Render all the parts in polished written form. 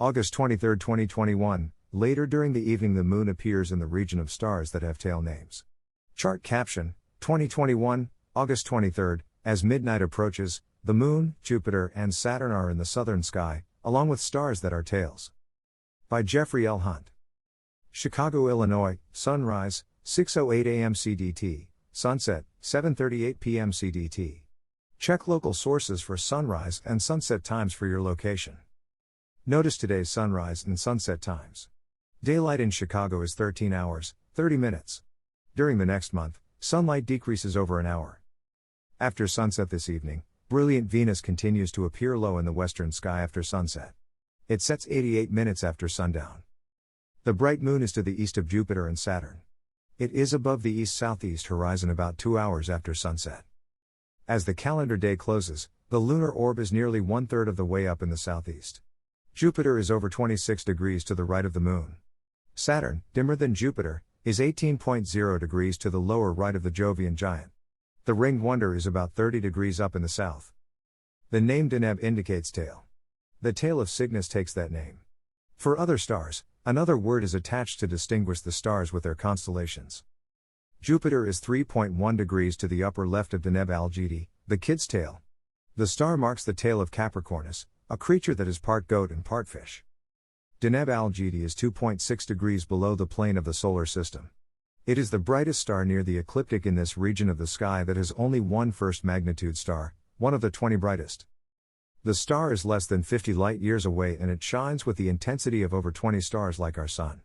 August 23, 2021, later during the evening the moon appears in the region of stars that have tail names. Chart caption, 2021, August 23, as midnight approaches, the moon, Jupiter and Saturn are in the southern sky, along with stars that are tails. By Jeffrey L. Hunt. Chicago, Illinois, sunrise, 6:08 a.m. CDT, sunset, 7:38 p.m. CDT. Check local sources for sunrise and sunset times for your location. Notice today's sunrise and sunset times. Daylight in Chicago is 13 hours, 30 minutes. During the next month, sunlight decreases over an hour. After sunset this evening, brilliant Venus continues to appear low in the western sky after sunset. It sets 88 minutes after sundown. The bright moon is to the east of Jupiter and Saturn. It is above the east-southeast horizon about 2 hours after sunset. As the calendar day closes, the lunar orb is nearly 1/3 of the way up in the southeast. Jupiter is over 26 degrees to the right of the moon. Saturn, dimmer than Jupiter, is 18.0 degrees to the lower right of the Jovian giant. The ringed wonder is about 30 degrees up in the south. The name Deneb indicates tail. The tail of Cygnus takes that name. For other stars, another word is attached to distinguish the stars with their constellations. Jupiter is 3.1 degrees to the upper left of Deneb Algedi, the kid's tail. The star marks the tail of Capricornus, a creature that is part goat and part fish. Deneb Algedi is 2.6 degrees below the plane of the solar system. It is the brightest star near the ecliptic in this region of the sky that has only one first magnitude star, one of the 20 brightest. The star is less than 50 light-years away and it shines with the intensity of over 20 stars like our Sun.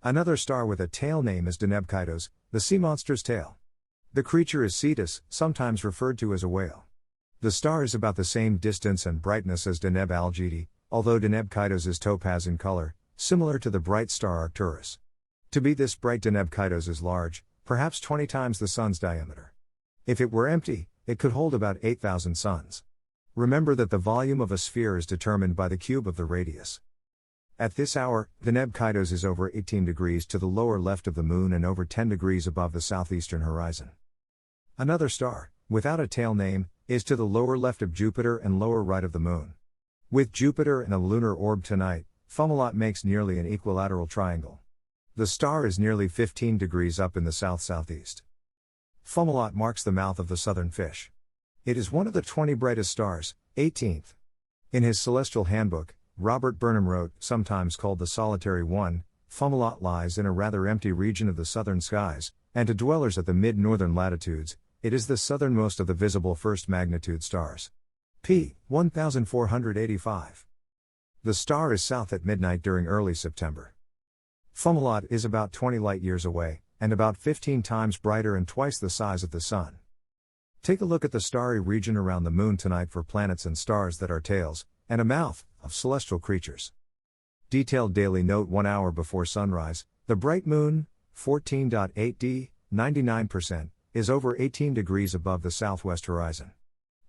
Another star with a tail name is Deneb Kaitos, the sea monster's tail. The creature is Cetus, sometimes referred to as a whale. The star is about the same distance and brightness as Deneb Algedi, although Deneb Kaitos is topaz in color, similar to the bright star Arcturus. To be this bright, Deneb Kaitos is large, perhaps 20 times the Sun's diameter. If it were empty, it could hold about 8,000 suns. Remember that the volume of a sphere is determined by the cube of the radius. At this hour, Deneb Kaitos is over 18 degrees to the lower left of the moon and over 10 degrees above the southeastern horizon. Another star, without a tail name, is to the lower left of Jupiter and lower right of the moon. With Jupiter and a lunar orb tonight, Fomalhaut makes nearly an equilateral triangle. The star is nearly 15 degrees up in the south-southeast. Fomalhaut marks the mouth of the southern fish. It is one of the 20 brightest stars, 18th. In his celestial handbook, Robert Burnham wrote, sometimes called the solitary one, Fomalhaut lies in a rather empty region of the southern skies, and to dwellers at the mid-northern latitudes, it is the southernmost of the visible first magnitude stars. p. 1485. The star is south at midnight during early September. Fomalhaut is about 20 light-years away, and about 15 times brighter and twice the size of the Sun. Take a look at the starry region around the moon tonight for planets and stars that are tails, and a mouth, of celestial creatures. Detailed daily note: 1 hour before sunrise, the bright moon, 14.8d, 99%, is over 18 degrees above the southwest horizon.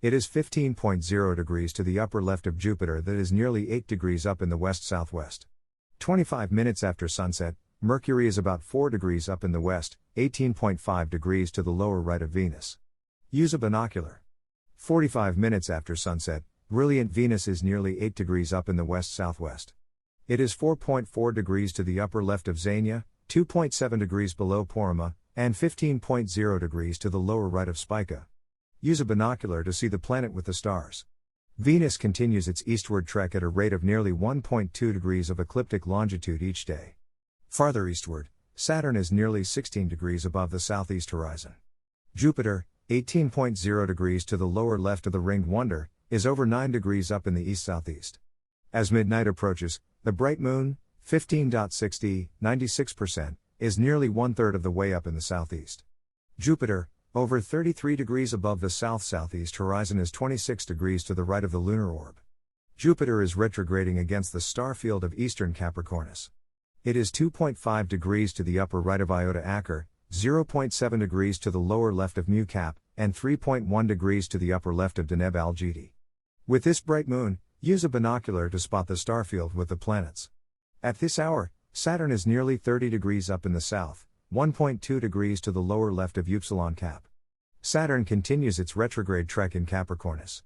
It is 15.0 degrees to the upper left of Jupiter that is nearly 8 degrees up in the west-southwest. 25 minutes after sunset, Mercury is about 4 degrees up in the west, 18.5 degrees to the lower right of Venus. Use a binocular. 45 minutes after sunset, brilliant Venus is nearly 8 degrees up in the west-southwest. It is 4.4 degrees to the upper left of Xenia, 2.7 degrees below Porrima, and 15.0 degrees to the lower right of Spica. Use a binocular to see the planet with the stars. Venus continues its eastward trek at a rate of nearly 1.2 degrees of ecliptic longitude each day. Farther eastward, Saturn is nearly 16 degrees above the southeast horizon. Jupiter, 18.0 degrees to the lower left of the ringed wonder, is over 9 degrees up in the east-southeast. As midnight approaches, the bright moon, 15.6d, 96%, is nearly 1/3 of the way up in the southeast. Jupiter, over 33 degrees above the south-southeast horizon, is 26 degrees to the right of the lunar orb. Jupiter is retrograding against the star field of eastern Capricornus. It is 2.5 degrees to the upper right of Iota Acer, 0.7 degrees to the lower left of Mu Cap, and 3.1 degrees to the upper left of Deneb Algedi. With this bright moon, use a binocular to spot the starfield with the planets. At this hour, Saturn is nearly 30 degrees up in the south, 1.2 degrees to the lower left of Upsilon Cap. Saturn continues its retrograde trek in Capricornus.